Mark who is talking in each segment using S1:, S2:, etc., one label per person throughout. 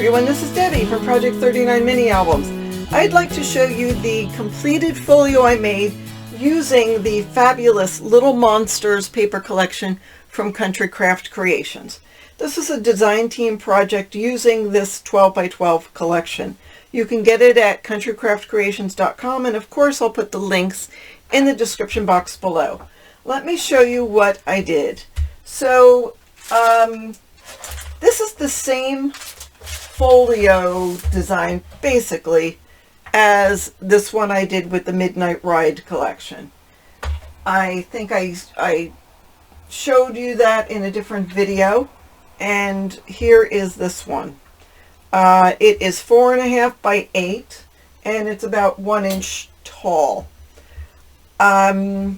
S1: everyone, this is Debbie from Project 39 Mini Albums. I'd like to show you the completed folio I made using the fabulous Little Monsters paper collection from Country Craft Creations. This is a design team project using this 12 by 12 collection. You can get it at countrycraftcreations.com, and of course I'll put the links in the description box below. Let me show you what I did. So this is the same folio design basically as this one I did with the Midnight Ride collection. I think I showed you that in a different video, and here is this one. It is 4.5 by 8 and it's about 1 inch tall. The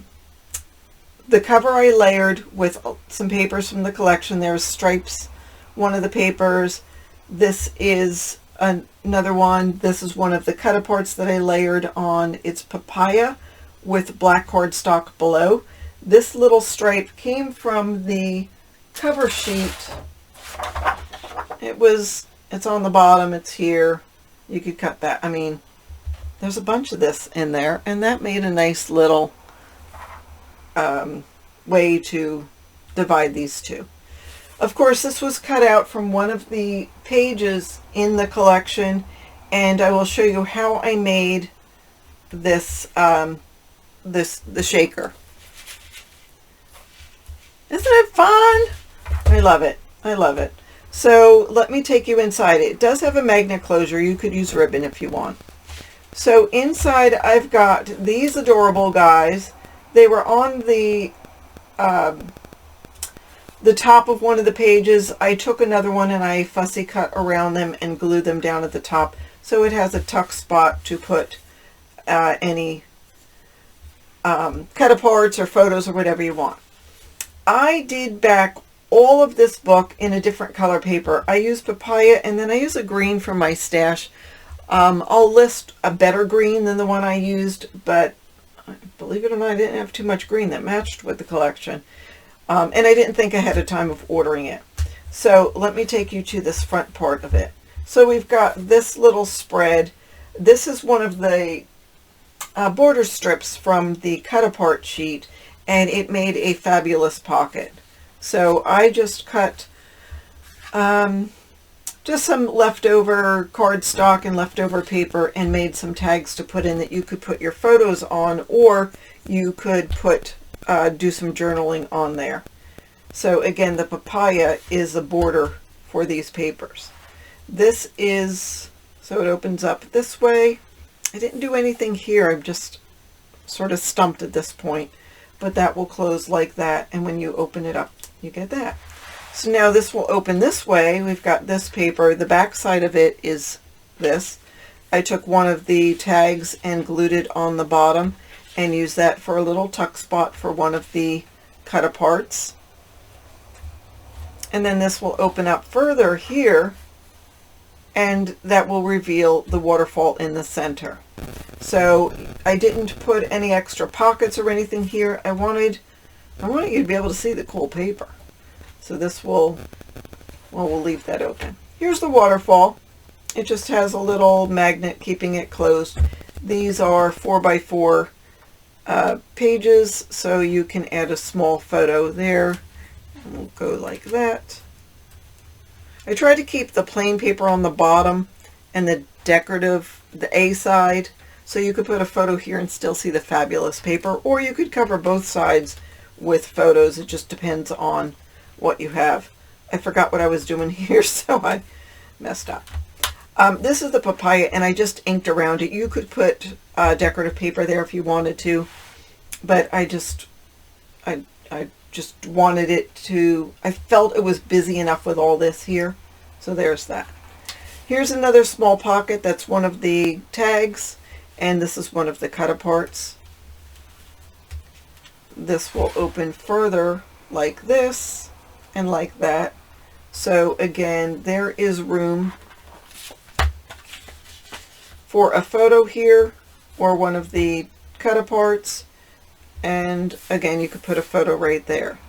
S1: cover I layered with some papers from the collection. There's stripes, one of the papers. This is another one. This is one of the cut-aparts that I layered on. It's papaya with black cardstock below. This little stripe came from the cover sheet. It's on the bottom, it's here. You could cut that. I mean, there's a bunch of this in there, and that made a nice little way to divide these two. Of course, this was cut out from one of the pages in the collection, and I will show you how I made this, the shaker. Isn't it fun? I love it. I love it. So let me take you inside. It does have a magnet closure. You could use ribbon if you want. So inside I've got these adorable guys. They were on the top of one of the pages. I took another one and I fussy cut around them and glued them down at the top, so it has a tuck spot to put any cut-aparts or photos or whatever you want. I did back all of this book in a different color paper. I used papaya, and then I use a green from my stash. I'll list a better green than the one I used, but believe it or not, I didn't have too much green that matched with the collection. And I didn't think ahead of time of ordering it. So let me take you to this front part of it. So we've got this little spread. This is one of the border strips from the cut-apart sheet, and it made a fabulous pocket. So I just cut just some leftover cardstock and leftover paper and made some tags to put in that you could put your photos on, or you could put do some journaling on there. So again, the papaya is a border for these papers. This is, so it opens up this way. I didn't do anything here. I'm just sort of stumped at this point, but that will close like that, and when you open it up, you get that. So now this will open this way. We've got this paper. The back side of it is this. I took one of the tags and glued it on the bottom and used that for a little tuck spot for one of the cut-aparts. And then this will open up further here, and that will reveal the waterfall in the center. So I didn't put any extra pockets or anything here. I wanted you to be able to see the cool paper. So this will, well, we'll leave that open. Here's the waterfall. It just has a little magnet keeping it closed. These are 4 by 4 pages, so you can add a small photo there. And we'll go like that. I tried to keep the plain paper on the bottom and the decorative, the A side, so you could put a photo here and still see the fabulous paper, or you could cover both sides with photos. It just depends on what you have. I forgot what I was doing here, so I messed up. This is the papaya, and I just inked around it. You could put decorative paper there if you wanted to, but I just wanted it to, I felt it was busy enough with all this here. So there's that. Here's another small pocket. That's one of the tags, and this is one of the cut-aparts. This will open further like this and like that. So again, there is room for a photo here or one of the cut-aparts, and again, you could put a photo right there.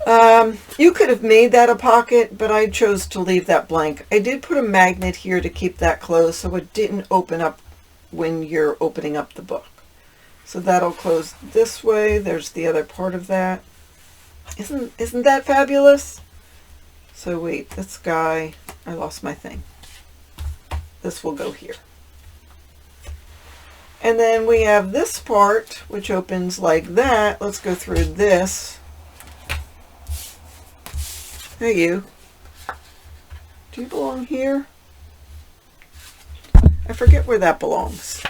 S1: You could have made that a pocket, but I chose to leave that blank. I did put a magnet here to keep that closed so it didn't open up when you're opening up the book. So that'll close this way. There's the other part of that. Isn't that fabulous? So wait, this guy, I lost my thing. This will go here. And then we have this part, which opens like that. Let's go through this. Hey, you. Do you belong here? I forget where that belongs.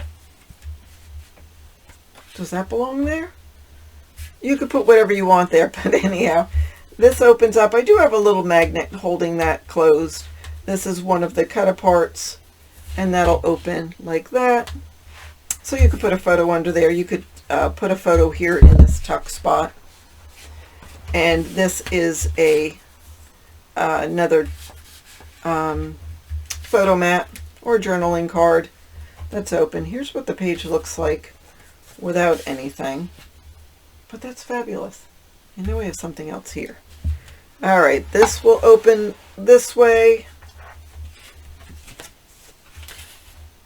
S1: Does that belong there? You could put whatever you want there, but anyhow, this opens up. I do have a little magnet holding that closed. This is one of the cut aparts, and that'll open like that. So you could put a photo under there. You could put a photo here in this tuck spot. And this is a another photo mat or journaling card that's open. Here's what the page looks like without anything. But that's fabulous. And now we have something else here. All right, this will open this way.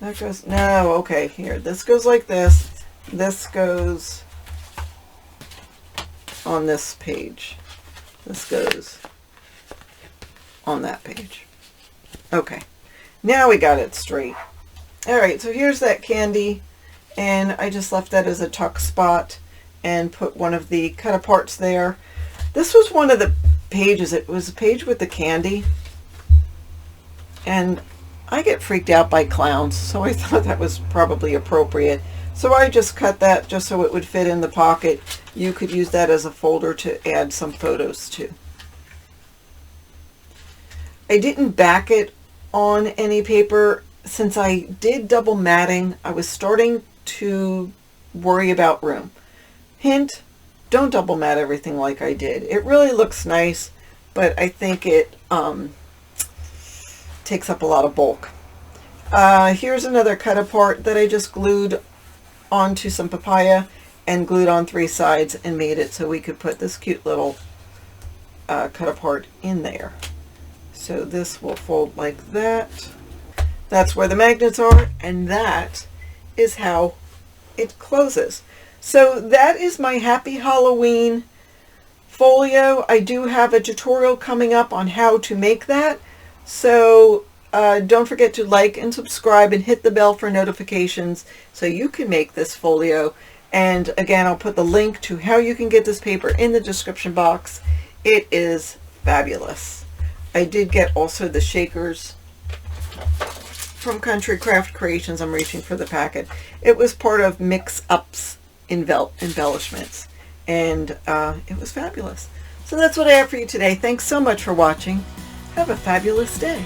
S1: That goes, no, okay, here. This goes like this. This goes on this page. This goes on that page. Okay, now we got it straight. All right, so here's that candy, and I just left that as a tuck spot and put one of the cut aparts there. This was one of the pages. It was a page with the candy, and I get freaked out by clowns, so I thought that was probably appropriate. So I just cut that just so it would fit in the pocket. You could use that as a folder to add some photos to. I didn't back it on any paper. Since I did double matting, I was starting to worry about room. Hint, don't double mat everything like I did. It really looks nice, but I think it takes up a lot of bulk. Here's another cut apart that I just glued onto some papaya and glued on 3 sides and made it so we could put this cute little cut apart in there. So this will fold like that. That's where the magnets are, and that is how it closes. So that is my Happy Halloween folio. I do have a tutorial coming up on how to make that. So don't forget to like and subscribe and hit the bell for notifications so you can make this folio. And again, I'll put the link to how you can get this paper in the description box. It is fabulous. I did get also the shakers from Country Craft Creations. I'm reaching for the packet. It was part of Mix Up's embellishments, and it was fabulous. So that's what I have for you today. Thanks so much for watching. Have a fabulous day.